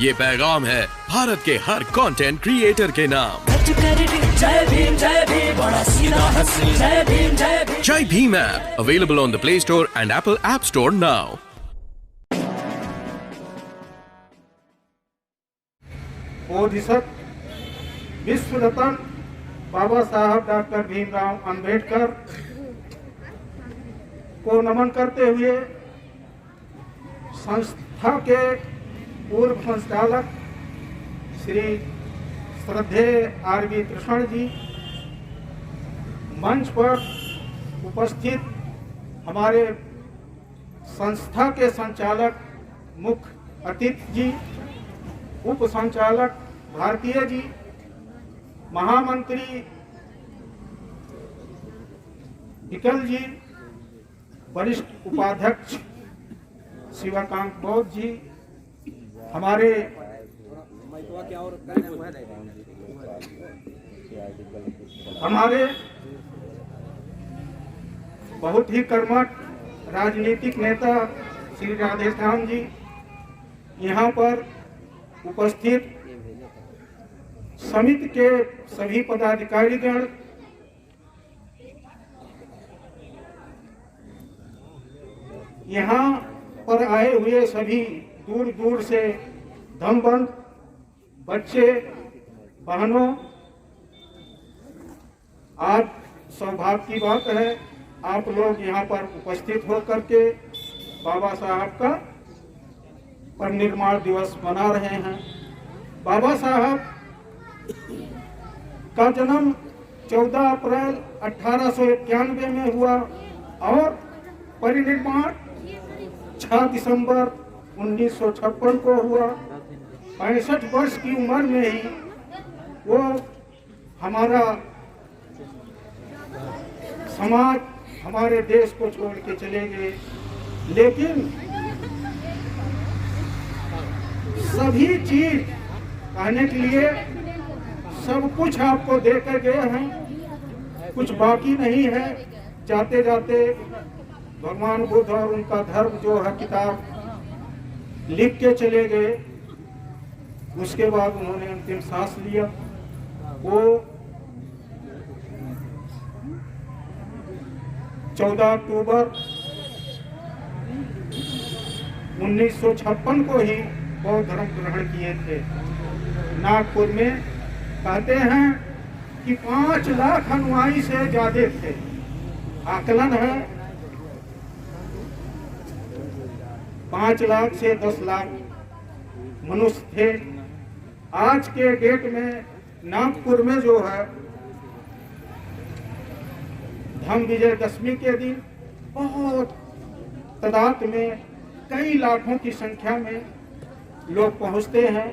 ये पैगाम है भारत के हर कंटेंट क्रिएटर के नाम। जय भीम बड़ा सीधा हंसी, जय भीम। जय Bhim app available on the play store and Apple app store now. Bodhisattva विश्व रत्न बाबा साहब डॉक्टर भीमराव अंबेडकर को नमन करते हुए संस्था के पूर्व संचालक श्री श्रद्धेय आर.वी. कृष्ण जी, मंच पर उपस्थित हमारे संस्था के संचालक मुख्य अतिथि जी, उप संचालक भारतीय जी, महामंत्री विकल जी, वरिष्ठ उपाध्यक्ष शिवकांत बौद्ध जी, हमारे बहुत ही कर्मठ राजनीतिक नेता श्री राधेश्याम जी, यहाँ पर उपस्थित समिति के सभी पदाधिकारीगण, यहाँ पर आए हुए सभी दूर दूर से धमबंद बच्चे बहनों, आज सौभाग्य की बात है आप लोग यहाँ पर उपस्थित होकर के बाबा साहब का परिनिर्वाण दिवस मना रहे हैं। बाबा साहब का जन्म 14 अप्रैल 1891 में हुआ और परिनिर्वाण 6 दिसंबर 1956 को हुआ। 65 वर्ष की उम्र में ही वो हमारा समाज, हमारे देश को छोड़ के चले गए, लेकिन सभी चीज कहने के लिए सब कुछ आपको देकर गए हैं, कुछ बाकी नहीं है। जाते जाते भगवान बुद्ध और उनका धर्म जो है किताब लिख के चले गए। उसके बाद उन्होंने अंतिम सांस लिया। वो 14 अक्टूबर 1956 को ही बौद्ध धर्म ग्रहण किए थे। नागपुर में कहते हैं कि 5 लाख अनुयायी से ज्यादा थे। आकलन है 5 लाख से 10 लाख मनुष्य थे। आज के डेट में नागपुर में जो है धम्म विजय दशमी के दिन बहुत तादाद में कई लाखों की संख्या में लोग पहुंचते हैं।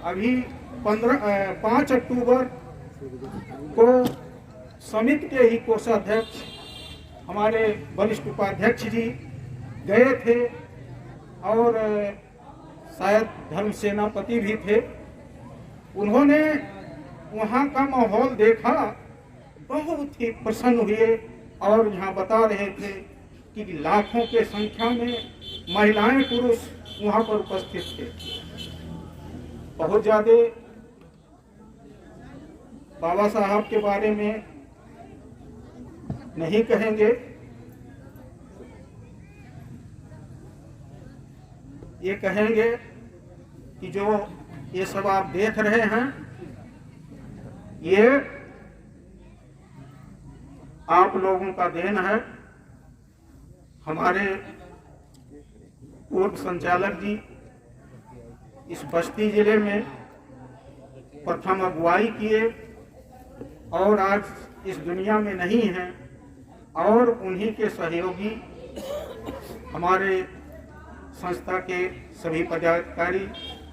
अभी 5 अक्टूबर को समिति के ही कोषाध्यक्ष हमारे वरिष्ठ उपाध्यक्ष जी गए थे और शायद धर्म सेनापति भी थे। उन्होंने वहाँ का माहौल देखा, बहुत ही प्रसन्न हुए और यहाँ बता रहे थे कि लाखों के संख्या में महिलाएं पुरुष वहाँ पर उपस्थित थे। बहुत ज्यादा बाबा साहब के बारे में नहीं कहेंगे। ये कहेंगे कि जो ये सब आप देख रहे हैं, ये आप लोगों का देन है। हमारे पूर्व संचालक जी इस बस्ती जिले में प्रथम अगुवाई किए और आज इस दुनिया में नहीं हैं, और उन्हीं के सहयोगी हमारे संस्था के सभी पदाधिकारी,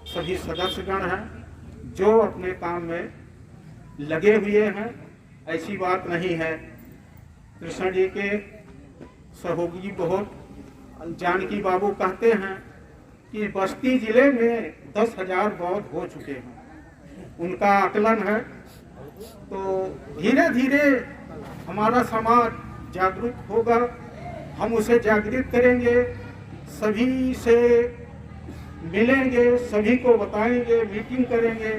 सभी सदस्यगण हैं जो अपने काम में लगे हुए हैं। ऐसी बात नहीं है। कृष्ण जी के सहयोगी बहुत, जानकी बाबू कहते हैं कि बस्ती जिले में 10,000 बौद्ध हो चुके हैं, उनका आकलन है। तो धीरे धीरे हमारा समाज जागरूक होगा, हम उसे जागृत करेंगे। सभी से मिलेंगे, सभी को बताएंगे, मीटिंग करेंगे।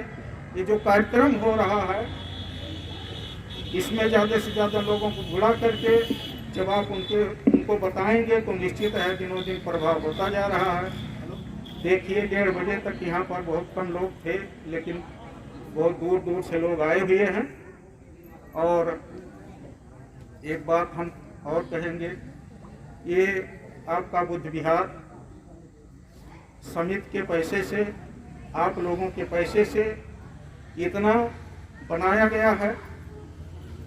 ये जो कार्यक्रम हो रहा है इसमें ज़्यादा से ज़्यादा लोगों को बुला करके जब आप उनको बताएंगे तो निश्चित है दिनों दिन प्रभाव होता जा रहा है। देखिए 1:30 बजे तक यहाँ पर बहुत कम लोग थे, लेकिन बहुत दूर दूर से लोग आए हुए हैं। और एक बात हम और कहेंगे, ये आपका बुद्ध विहार समिति के पैसे से, आप लोगों के पैसे से इतना बनाया गया है,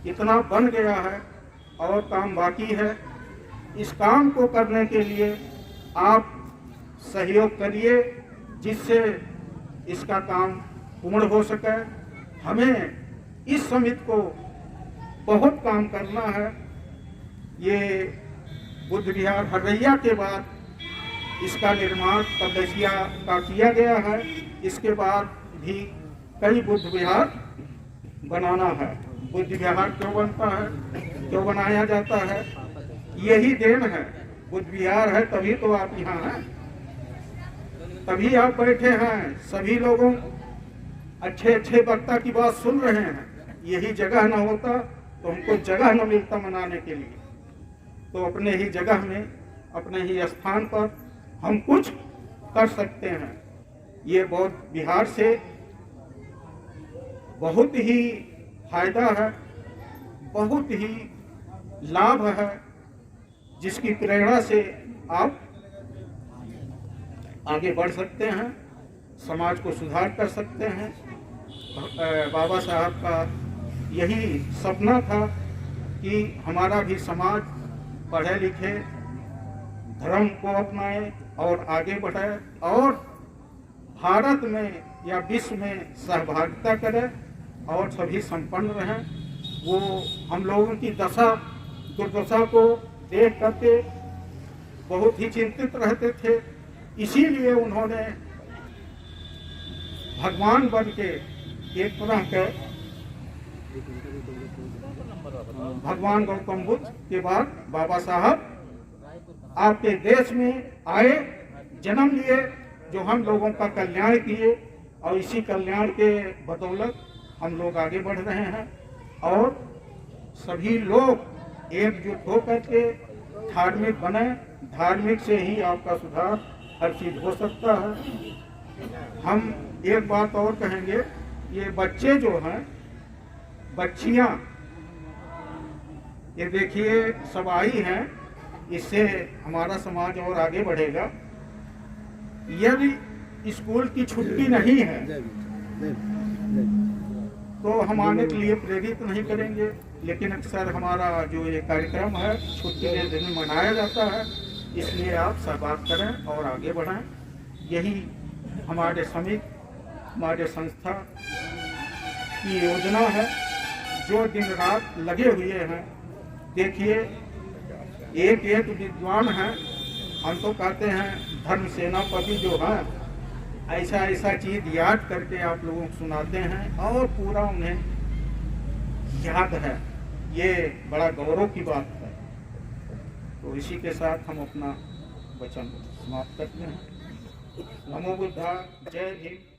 इतना बन गया है और काम बाकी है। इस काम को करने के लिए आप सहयोग करिए जिससे इसका काम पूर्ण हो सके। हमें इस समिति को बहुत काम करना है। ये बुद्ध विहार हरैया के बाद इसका निर्माण तबलसिया का किया गया है। इसके बाद भी कई बुद्ध विहार बनाना है। बुद्ध विहार क्यों बनता है, क्यों बनाया जाता है, यही देन है। बुद्ध विहार है तभी तो आप यहाँ हैं, तभी आप बैठे हैं, सभी लोगों अच्छे अच्छे वक्ता की बात सुन रहे हैं। यही जगह न होता तो हमको जगह न मिलता मनाने के लिए। तो अपने ही जगह में, अपने ही स्थान पर हम कुछ कर सकते हैं। ये बौद्ध विहार से बहुत ही फायदा है, बहुत ही लाभ है, जिसकी प्रेरणा से आप आगे बढ़ सकते हैं, समाज को सुधार कर सकते हैं। बाबा साहब का यही सपना था कि हमारा भी समाज पढ़े लिखे, धर्म को अपनाए और आगे बढ़े और भारत में या विश्व में सहभागिता करे और सभी संपन्न रहें। वो हम लोगों की दुर्दशा को देख करके बहुत ही चिंतित रहते थे। इसीलिए उन्होंने भगवान बन के एक तरह के भगवान गौतम बुद्ध के बाद बाबा साहब आपके देश में आए, जन्म लिए, जो हम लोगों का कल्याण किए और इसी कल्याण के बदौलत हम लोग आगे बढ़ रहे हैं। और सभी लोग एकजुट होकर के धार्मिक बने। धार्मिक से ही आपका सुधार हर चीज हो सकता है। हम एक बात और कहेंगे, ये बच्चे जो हैं, बच्चियां, ये देखिए सब आई हैं, इससे हमारा समाज और आगे बढ़ेगा। यदि स्कूल की छुट्टी नहीं है तो हम आने के लिए प्रेरित नहीं करेंगे, लेकिन अक्सर हमारा जो ये कार्यक्रम है छुट्टी के दिन मनाया जाता है, इसलिए आप सहभाग करें और आगे बढ़ें। यही हमारे समिति, हमारे संस्था की योजना है, जो दिन रात लगे हुए हैं। देखिए एक एक विद्वान हैं, हम तो कहते हैं धर्म सेनापति जो हैं, ऐसा ऐसा चीज याद करके आप लोगों को सुनाते हैं और पूरा उन्हें याद है। ये बड़ा गौरव की बात है। तो इसी के साथ हम अपना वचन समाप्त करते हैं। नमो बुद्धा, जय भीम।